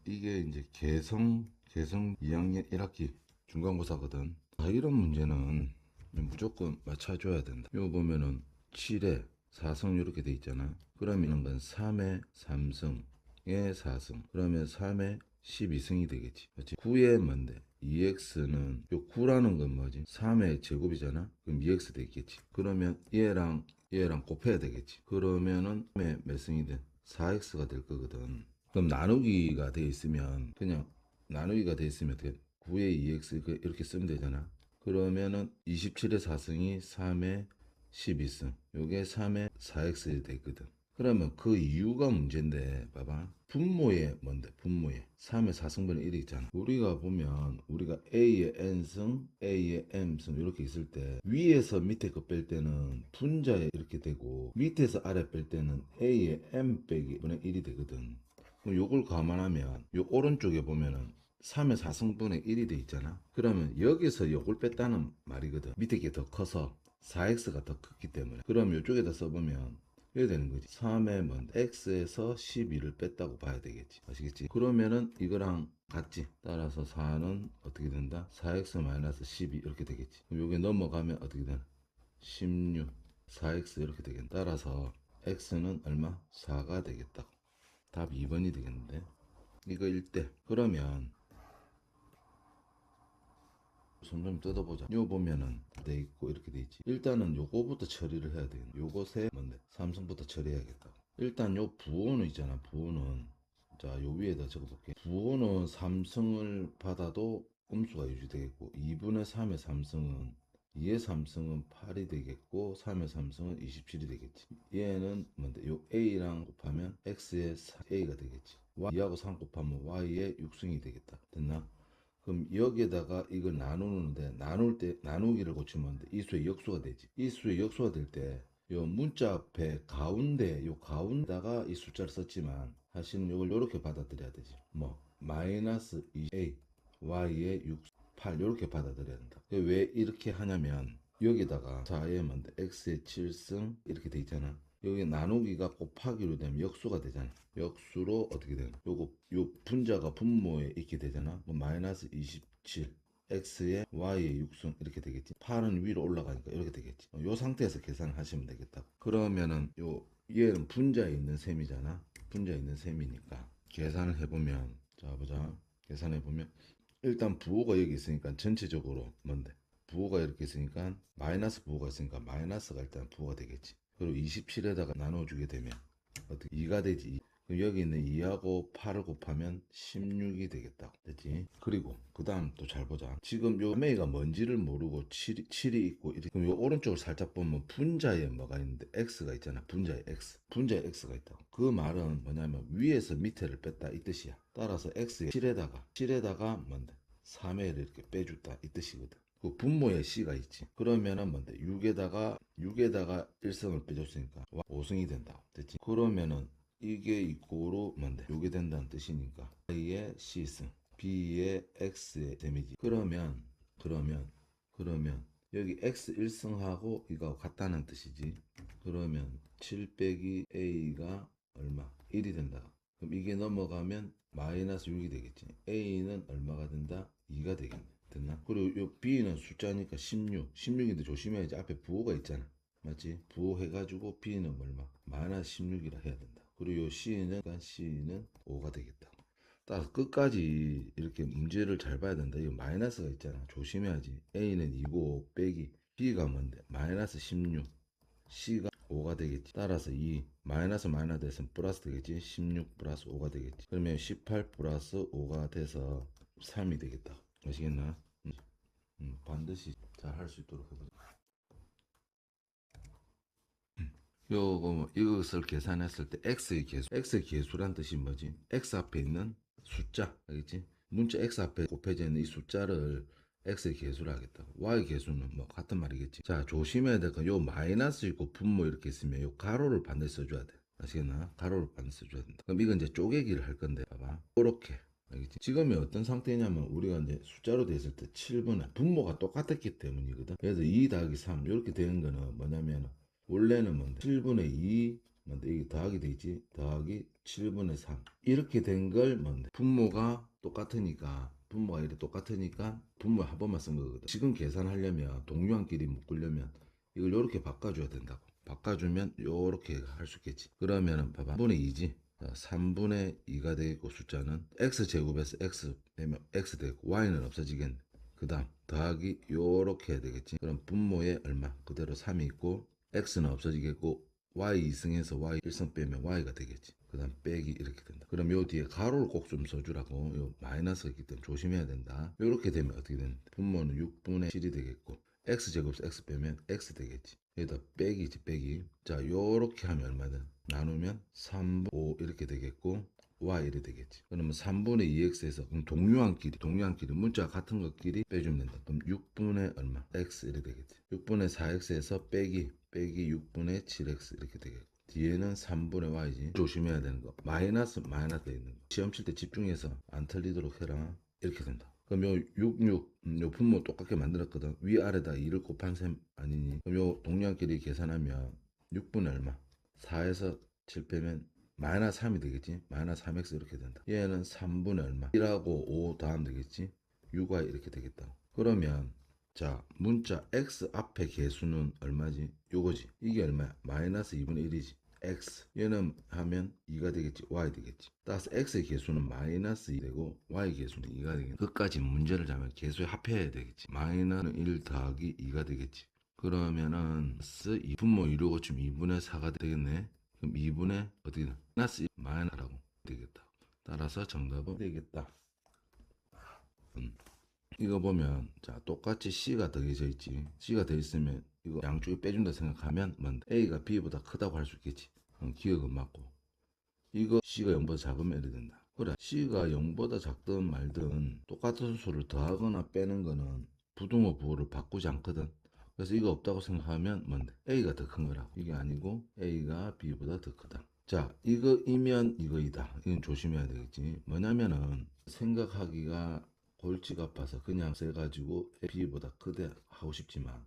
이게 이제 개성 2학년 1학기 중간고사거든. 이런 문제는 무조건 맞춰줘야 된다. 이거 보면은 7에 4승 이렇게 돼 있잖아. 그러면 이런 건 3에 3승에 4승. 그러면 3에 12승이 되겠지. 그렇지? 9에 뭔데? 2x는 요 9라는 건 뭐지? 3의 제곱이잖아. 그럼 2x 되겠지. 그러면 얘랑 곱해야 되겠지. 그러면은 3의 몇 승이 돼? 4x가 될 거거든. 그럼 나누기가 돼 있으면 그냥 나누기가 돼 있으면 어떻게 9의 2x 이렇게 쓰면 되잖아. 그러면은 27의 4승이 3의 12승. 요게 3의 4x 되거든. 그러면 그 이유가 문제인데 봐봐. 분모에 뭔데? 분모에 3의 4승분의 1이 있잖아. 우리가 보면 우리가 a의 n승, a의 m승 이렇게 있을 때 위에서 밑에 거 뺄 때는 분자에 이렇게 되고 밑에서 아래 뺄 때는 a의 m 빼기 분의 1이 되거든. 그럼 요걸 감안하면 요 오른쪽에 보면은 3의 4승분의 1이 돼 있잖아. 그러면 여기서 요걸 뺐다는 말이거든. 밑에 게 더 커서 4x가 더 크기 때문에. 그럼 요쪽에다 써보면 이렇게 되는 거지. 3의 뭔 x에서 12를 뺐다고 봐야 되겠지. 아시겠지? 그러면은 이거랑 같지. 따라서 4는 어떻게 된다? 4x-12 이렇게 되겠지. 그럼 요게 넘어가면 어떻게 되나? 16, 4x 이렇게 되겠다. 따라서 x는 얼마? 4가 되겠다. 답 2번이 되겠는데. 이거 1대. 그러면 손 좀 뜯어보자. 요 보면은 돼 있고 이렇게 돼 있지. 일단은 요거부터 처리를 해야 되겠네. 요것에 뭔데? 삼성부터 처리해야겠다. 일단 요 부호는 있잖아. 부호는 자, 요 위에다 적어볼게. 부호는 삼성을 받아도 음수가 유지되겠고 2분의 3의 삼성은 2의 삼성은 8이 되겠고 3의 삼성은 27이 되겠지. 얘는 뭔데? 요 a랑 곱하면 x의 a가 되겠지. y하고 3 곱하면 y의 6승이 되겠다. 됐나? 그럼 여기에다가 이걸 나누는데 나눌 때 나누기를 고치면 이 수의 역수가 되지. 이 수의 역수가 될 때 요 문자 앞에 가운데 요 가운데다가 이 숫자를 썼지만 사실은 이걸 이렇게 받아들여야 되지. 뭐 마이너스 2a y의 6 8 이렇게 받아들여야 된다. 왜 이렇게 하냐면 여기다가 4의 뭔데 x의 7승 이렇게 돼 있잖아. 여기 나누기가 곱하기로 되면 역수가 되잖아. 역수로 어떻게 되나? 요 분자가 분모에 있게 되잖아. 뭐 마이너스 27 x에 y의 6승 이렇게 되겠지. 8은 위로 올라가니까 이렇게 되겠지. 요 상태에서 계산을 하시면 되겠다. 그러면은 요 얘는 분자에 있는 셈이잖아. 분자에 있는 셈이니까 계산을 해보면 자 보자. 계산해보면 일단 부호가 여기 있으니까 전체적으로 뭔데? 부호가 이렇게 있으니까 마이너스 부호가 있으니까 마이너스가 일단 부호가 되겠지. 그리고 27에다가 나눠주게 되면 어떻게 2가 되지. 그럼 여기 있는 2하고 8을 곱하면 16이 되겠다. 됐지? 그리고 그 다음 또 잘 보자. 지금 요 매가 뭔지를 모르고 7이 있고 이렇게. 그럼 요 오른쪽을 살짝 보면 분자에 뭐가 있는데 x가 있잖아. 분자에 x. 분자에 x가 있다고. 그 말은 뭐냐면 위에서 밑에를 뺐다 이 뜻이야. 따라서 x에 7에다가 뭔데? 3회를 이렇게 빼줬다 이 뜻이거든. 그 분모에 c가 있지. 그러면은 뭔데? 6에다가 1승을 빼줬으니까 5승이 된다. 됐지? 그러면은 이게 이꼬로 뭔데? 요게 된다는 뜻이니까 A의 C승, B의 X의 셈이지. 그러면 여기 X 1승하고 이거 같다는 뜻이지. 그러면 7 빼기 A가 얼마? 1이 된다. 그럼 이게 넘어가면 마이너스 6이 되겠지. A는 얼마가 된다? 2가 되겠네. 됐나? 그리고 요 B는 숫자니까 16인데 조심해야지. 앞에 부호가 있잖아. 맞지? 부호 해가지고 B는 얼마? 마이너스 16이라 해야 된다. 그리고 요 C는 5가 되겠다. 따라서 끝까지 이렇게 문제를 잘 봐야 된다. 이거 마이너스가 있잖아. 조심해야지. A는 2고 빼기 B가 뭔데? 마이너스 16. C가 5가 되겠지. 따라서 이 마이너스 됐으면 플러스 되겠지. 16 플러스 5가 되겠지. 그러면 18 플러스 5가 돼서 3이 되겠다. 아시겠나? 반드시 잘 할 수 있도록 해보자. 이것을 계산했을 때 x의 계수란 뜻이 뭐지? x 앞에 있는 숫자, 알겠지? 문자 x 앞에 곱해져 있는 이 숫자를 x의 계수를 하겠다. y 계수는 뭐 같은 말이겠지. 자, 조심해야 될 건 요 마이너스 있고 분모 이렇게 있으면 요 가로를 반드시 써줘야 돼. 아시겠나? 가로를 반드시 써줘야 된다. 그럼 이건 이제 쪼개기를 할 건데, 봐봐. 이렇게. 알겠지? 지금이 어떤 상태냐면 우리가 이제 숫자로 됐을 때 7분의 분모가 똑같았기 때문이거든. 그래서 2 더하기 3 이렇게 되는 거는 뭐냐면 원래는 뭔데? 7분의 2 뭔데? 이게 더하기 되지? 더하기 7분의 3 이렇게 된 걸 뭔데? 분모가 똑같으니까 분모가 이렇게 똑같으니까 분모 한 번만 쓴 거거든. 지금 계산하려면 동류한끼리 묶으려면 이걸 이렇게 바꿔줘야 된다고. 바꿔주면 요렇게 할 수 있겠지. 그러면은 봐봐 3분의 2지. 3분의 2가 되겠고 숫자는 x제곱에서 x 빼면 x 되겠고 y는 없어지겠네. 그 다음 더하기 요렇게 해야 되겠지. 그럼 분모에 얼마? 그대로 3이 있고 x는 없어지겠고 y 2승에서 y 1승 빼면 y가 되겠지. 그 다음 빼기 이렇게 된다. 그럼 요 뒤에 가로를 꼭 좀 써주라고. 요 마이너스가 있기 때문에 조심해야 된다. 요렇게 되면 어떻게 되는데 분모는 6분의 7이 되겠고 x제곱에서 x 빼면 x 되겠지. 여기다 빼기지 빼기. 자 요렇게 하면 얼마든 나누면 3, 5 이렇게 되겠고 y1이 되겠지. 그러면 3분의 2x에서 그럼 동류한끼리 문자 같은 것끼리 빼주면 된다. 그럼 6분의 얼마? x 이렇게 되겠지. 6분의 4x에서 빼기 6분의 7x 이렇게 되겠고 뒤에는 3분의 y지. 조심해야 되는 거 마이너스 돼 있는 거 시험 칠 때 집중해서 안 틀리도록 해라. 이렇게 된다. 그럼 요 66, 요 분모 똑같게 만들었거든. 위아래다 2를 곱한 셈 아니니. 그럼 요 동량끼리 계산하면 6분의 얼마? 4에서 7 빼면 마이너스 3이 되겠지. 마이너스 3x 이렇게 된다. 얘는 3분의 얼마? 1하고 5 더하면 되겠지. 6y 이렇게 되겠다. 그러면 자 문자 x 앞에 개수는 얼마지? 요거지. 이게 얼마야? 마이너스 2분의 1이지. x 얘는 하면 2가 되겠지. y 되겠지. 따라서 x의 개수는 마이너스 2 되고 y 개수는 2가 되겠지. 끝까지 문제를 잡으면 개수에 합해야 되겠지. 마이너스 1 더하기 2가 되겠지. 그러면은 이 분모 이루고 좀 2분의 4가 되겠네. 그럼 2분의 어떻게 돼? 마이너스 1 마이너스라고 되겠다. 따라서 정답은 되겠다. 이거 보면 자 똑같이 C가 더해져 있지. C가 더해 있으면 이거 양쪽에 빼준다 생각하면 뭔데? A가 B보다 크다고 할 수 있겠지. 기억은 맞고 이거 C가 0보다 작으면 이래 된다. 그래 C가 0보다 작든 말든 똑같은 수를 더하거나 빼는 거는 부등호 부호를 바꾸지 않거든. 그래서 이거 없다고 생각하면 뭔데? A가 더 큰 거라고. 이게 아니고 A가 B보다 더 크다. 자 이거이면 이거이다. 이건 조심해야 되겠지. 뭐냐면은 생각하기가 골치가 아파서 그냥 써가지고 B보다 크대 하고 싶지만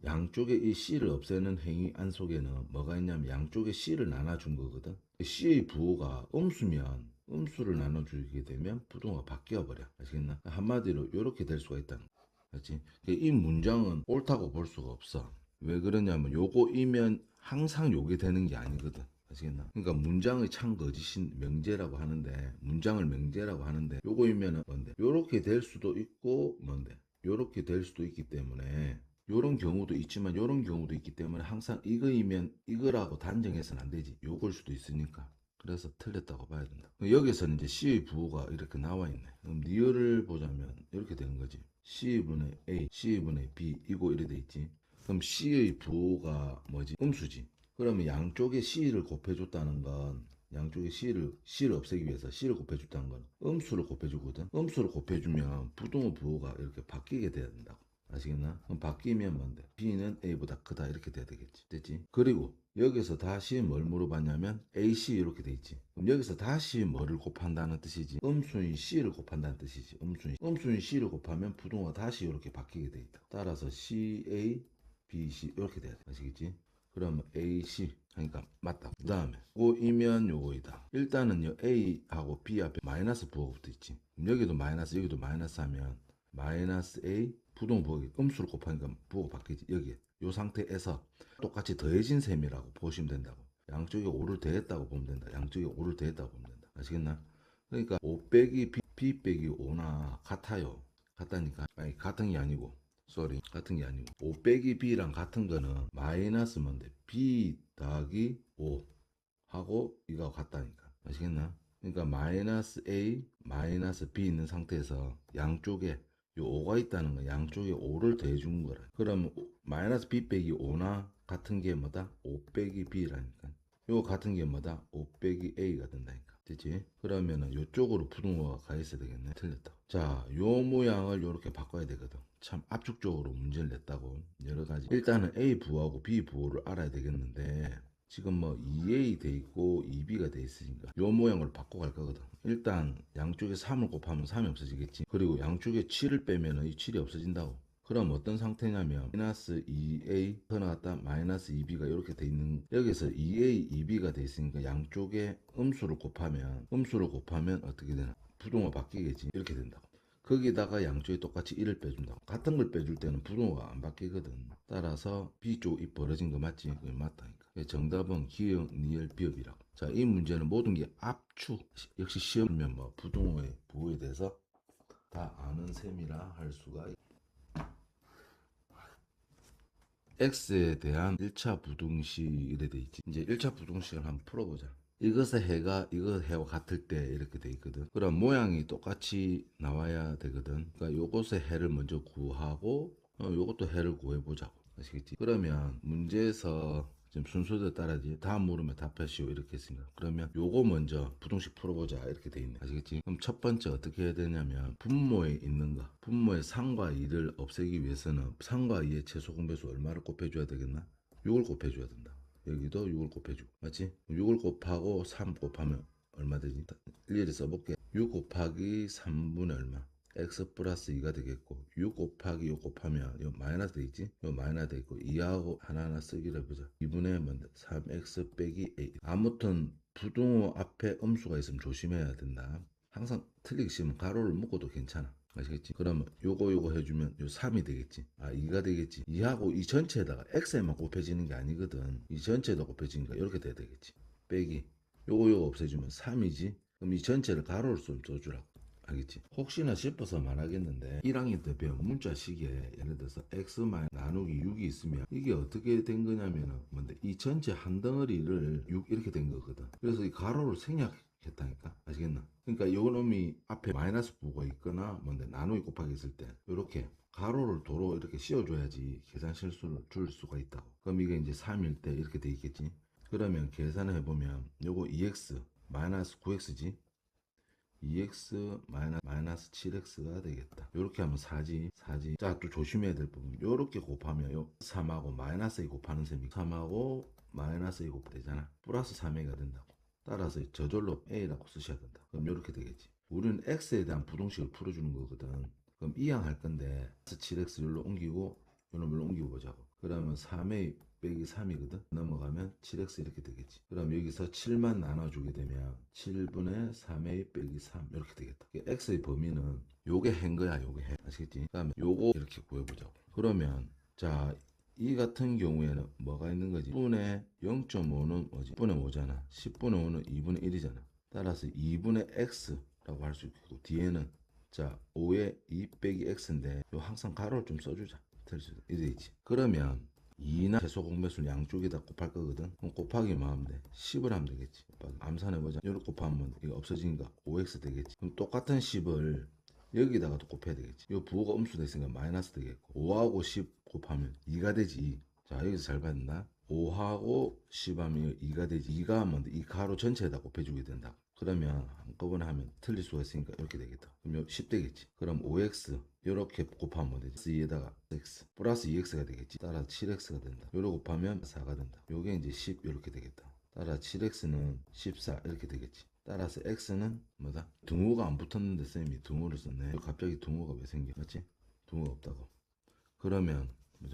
양쪽에 이 C를 없애는 행위 안 속에는 뭐가 있냐면 양쪽에 C를 나눠준 거거든. C의 부호가 음수면 음수를 나눠주게 되면 부등호가 바뀌어 버려. 아시겠나? 한마디로 이렇게 될 수가 있다는 거. 그렇지? 이 문장은 옳다고 볼 수가 없어. 왜 그러냐면 요거이면 항상 요게 되는 게 아니거든. 아시겠나? 그러니까 문장의 참 거짓인 명제라고 하는데 문장을 명제라고 하는데 요거이면은 뭔데? 요렇게 될 수도 있고 뭔데? 요렇게 될 수도 있기 때문에 요런 경우도 있지만 요런 경우도 있기 때문에 항상 이거이면 이거라고 단정해서는 안 되지. 요걸 수도 있으니까. 그래서 틀렸다고 봐야 된다. 여기서는 이제 C의 부호가 이렇게 나와 있네. 그럼 리얼을 보자면 이렇게 되는 거지. C분의 A, C분의 B 이거 이래 돼 있지. 그럼 C의 부호가 뭐지? 음수지. 그러면 양쪽에 C를 곱해줬다는 건 양쪽에 C를 없애기 위해서 C를 곱해줬다는 건 음수를 곱해주거든. 음수를 곱해주면 부등호 부호가 이렇게 바뀌게 돼야 된다고. 아시겠나? 그럼 바뀌면 뭔데? B는 A보다 크다 이렇게 돼야 되겠지. 됐지? 그리고 여기서 다시 뭘 물어봤냐면 AC 이렇게 돼 있지. 그럼 여기서 다시 뭐를 곱한다는 뜻이지? 음수인 C를 곱한다는 뜻이지. 음수인 C를 곱하면 부등호가 다시 이렇게 바뀌게 돼 있다. 따라서 CA, BC 이렇게 돼야 돼. 아시겠지? 그러면 AC 하니까 맞다. 그 다음에 요거이면 요거이다. 일단은요 A하고 B 앞에 마이너스 부호가 붙어 있지. 여기도 마이너스 하면 마이너스 A 부동 부호기 음수를 곱하니까 부호가 바뀌지. 여기 요 상태에서 똑같이 더해진 셈이라고 보시면 된다고. 양쪽에 5를 더했다고 보면 된다. 양쪽에 5를 더했다고 보면 된다. 아시겠나? 그러니까 5 빼기 B 빼기 5나 같아요. 같다니까. 아니 같은 게 아니고 같은 게 아니고 5 빼기 B랑 같은 거는 마이너스 뭔데? B 더하기 5 하고 이거 같다니까. 아시겠나? 그러니까 마이너스 A 마이너스 B 있는 상태에서 양쪽에 요 5가 있다는 거 양쪽에 5를 더해 준 거라. 그러면 마이너스 B 빼기 5나 같은 게 뭐다? 5 빼기 B라니까. 요 같은 게 뭐다? 5 빼기 A가 된다니까. 됐지? 그러면은 요쪽으로 부등호가 가 있어야 되겠네. 틀렸다. 자, 요 모양을 요렇게 바꿔야 되거든. 참 압축적으로 문제를 냈다고. 여러 가지. 일단은 A 부호하고 B 부호를 알아야 되겠는데 지금 뭐 2A 돼 있고 2B가 돼 있으니까 요 모양을 바꿔갈 거거든. 일단 양쪽에 3을 곱하면 3이 없어지겠지. 그리고 양쪽에 7을 빼면 이 7이 없어진다고. 그럼 어떤 상태냐면 마이너스 2a 나갔다 마이너스 2b가 이렇게 돼 있는, 여기서 2a, 2b가 돼 있으니까 양쪽에 음수를 곱하면 어떻게 되나? 부동호 바뀌겠지. 이렇게 된다고. 거기다가 양쪽에 똑같이 1을 빼준다고. 같은 걸 빼줄 때는 부동호가 안 바뀌거든. 따라서 B쪽이 벌어진 거 맞지? 그게 맞다니까. 정답은 기역, 니을, 비읍이라고. 자, 이 문제는 모든 게 압축. 역시 시험이면 뭐 부동호의 부호에 대해서 다 아는 셈이라 할 수가 있다. X에 대한 1차 부등식 이래 돼 있지. 이제 1차 부등식을 한번 풀어보자. 이것의 해가 이거 해와 같을 때 이렇게 돼 있거든. 그럼 모양이 똑같이 나와야 되거든. 그러니까 요것의 해를 먼저 구하고 요것도 해를 구해보자고. 아시겠지? 그러면 문제에서 지금 순서대로 따라지. 다음 물으면 답하시오 이렇게 했습니다. 그러면 요거 먼저 부등식 풀어보자 이렇게 돼 있네. 아시겠지? 그럼 첫 번째 어떻게 해야 되냐면 분모에 있는 거, 분모의 3과 2를 없애기 위해서는 3과 2의 최소 공배수 얼마를 곱해줘야 되겠나? 6을 곱해줘야 된다. 여기도 6을 곱해주고, 맞지? 6을 곱하고 3 곱하면 얼마 되지? 일일이 써볼게. 6 곱하기 3분의 얼마? x 플러스 2가 되겠고, 6 곱하기 6 곱하면 요 마이너스 되겠지? 요 마이너스 되겠고, 2하고 하나하나 쓰기를 해보자. 2분의 뭔데? 3x 빼기 a. 아무튼 부등호 앞에 음수가 있으면 조심해야 된다. 항상 틀리기 싫으면 가로를 묶어도 괜찮아. 아시겠지? 그러면 요거 해주면 요 3이 되겠지. 아 2가 되겠지. 2하고 이 전체에다가 x에만 곱해지는 게 아니거든. 이 전체에다 곱해지니까 이렇게 돼야 되겠지. 빼기 요거 없애주면 3이지. 그럼 이 전체를 가로로 좀 써주라고. 알겠지? 혹시나 싶어서 말하겠는데 1학년 때 배운 문자식에 예를 들어서 x 나누기 6이 있으면 이게 어떻게 된 거냐면은 뭔데 이 전체 한 덩어리를 6 이렇게 된 거거든. 그래서 이 가로를 생략했다니까. 아시겠나? 그러니까 요 놈이 앞에 마이너스 부호가 있거나 뭔데 나누기 곱하기 있을 때 이렇게 가로를 도로 이렇게 씌워줘야지 계산 실수를 줄 수가 있다고. 그럼 이게 이제 3일 때 이렇게 돼 있겠지. 그러면 계산을 해보면 요거 2x 마이너스 9x지. 2x 마이너스 7x가 되겠다. 이렇게 하면 4지. 자, 또 조심해야 될 부분. 이렇게 곱하면 요 3하고 마이너스 2 곱하는 셈이 3하고 마이너스 2 곱되잖아. 플러스 3a가 된다고. 따라서 저절로 a라고 쓰셔야 된다. 그럼 이렇게 되겠지. 우리는 x에 대한 부등식을 풀어주는 거거든. 그럼 이항할 건데 7x 여기로 옮기고 요놈을 옮기고 보자고. 그러면 3a 빼기 3이거든. 넘어가면 7x 이렇게 되겠지. 그럼 여기서 7만 나눠주게 되면 7분의 3a 빼기 3 이렇게 되겠다. x의 범위는 요게 해인 거야. 요게 해. 아시겠지? 그 다음에 요거 이렇게 구해보자고. 그러면 자, 이 같은 경우에는 뭐가 있는 거지? 10분의 0.5는 뭐지? 10분의 5잖아. 10분의 5는 2분의 1이잖아. 따라서 2분의 x라고 할 수 있고, 뒤에는 자 5에 2 빼기 x인데 요 항상 가로를 좀 써주자. 이래 있지. 그러면 2나 최소 공배수를 양쪽에다 곱할 거거든. 그럼 곱하기만 하면 돼. 10을 하면 되겠지. 암산해보자. 이렇게 곱하면 이거 없어지니까 5x 되겠지. 그럼 똑같은 10을 여기다가도 곱해야 되겠지. 이 부호가 음수돼 있으니까 마이너스 되겠고 5하고 10 곱하면 2가 되지. 자 여기서 잘 봤나? 5하고 10 하면 2가 되지. 2가 하면 이 가로 전체에다 곱해주게 된다. 그러면 한꺼번에 하면 틀릴 수가 있으니까 이렇게 되겠다. 그럼 10 되겠지. 그럼 5x 이렇게 곱하면 되지. 2에다가 x 플러스 2x가 되겠지. 따라 7x가 된다. 요렇게 곱하면 4가 된다. 요게 이제 10 이렇게 되겠다. 따라 7x는 14 이렇게 되겠지. 따라서 x는 뭐다? 등호가 안 붙었는데 쌤이 등호를 썼네. 갑자기 등호가 왜 생겨? 맞지? 등호가 없다고. 그러면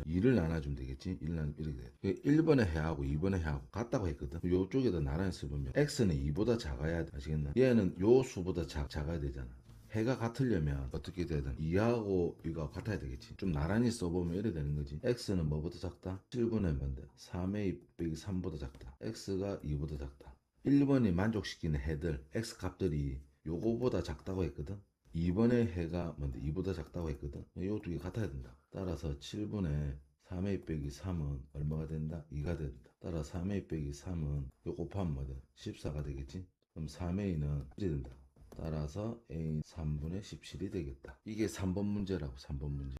2를 나눠주면 되겠지. 1을 나누면 이렇게 돼. 1번의 해하고 2번의 해하고 같다고 했거든. 요쪽에다 나눠서 보면 x는 2보다 작아야 돼. 아시겠나? 얘는 요 수보다 작아야 되잖아. 해가 같으려면 어떻게 돼야 되나? 2하고 이거 같아야 되겠지. 좀 나란히 써보면 이래 되는 거지. x는 뭐보다 작다? 7분의 뭔데? 3a 빼기 3보다 작다. x가 2보다 작다. 1번이 만족시키는 해들 x 값들이 요거보다 작다고 했거든. 2번의 해가 뭔데 2보다 작다고 했거든. 요 두 개 같아야 된다. 따라서 7분의 3a 빼기 3은 얼마가 된다? 2가 된다. 따라 3a 빼기 3은 요 곱하면 뭐다? 14가 되겠지. 그럼 3a는 1이 된다. 따라서 a 3분의 17이 되겠다. 이게 3번 문제라고. 3번 문제.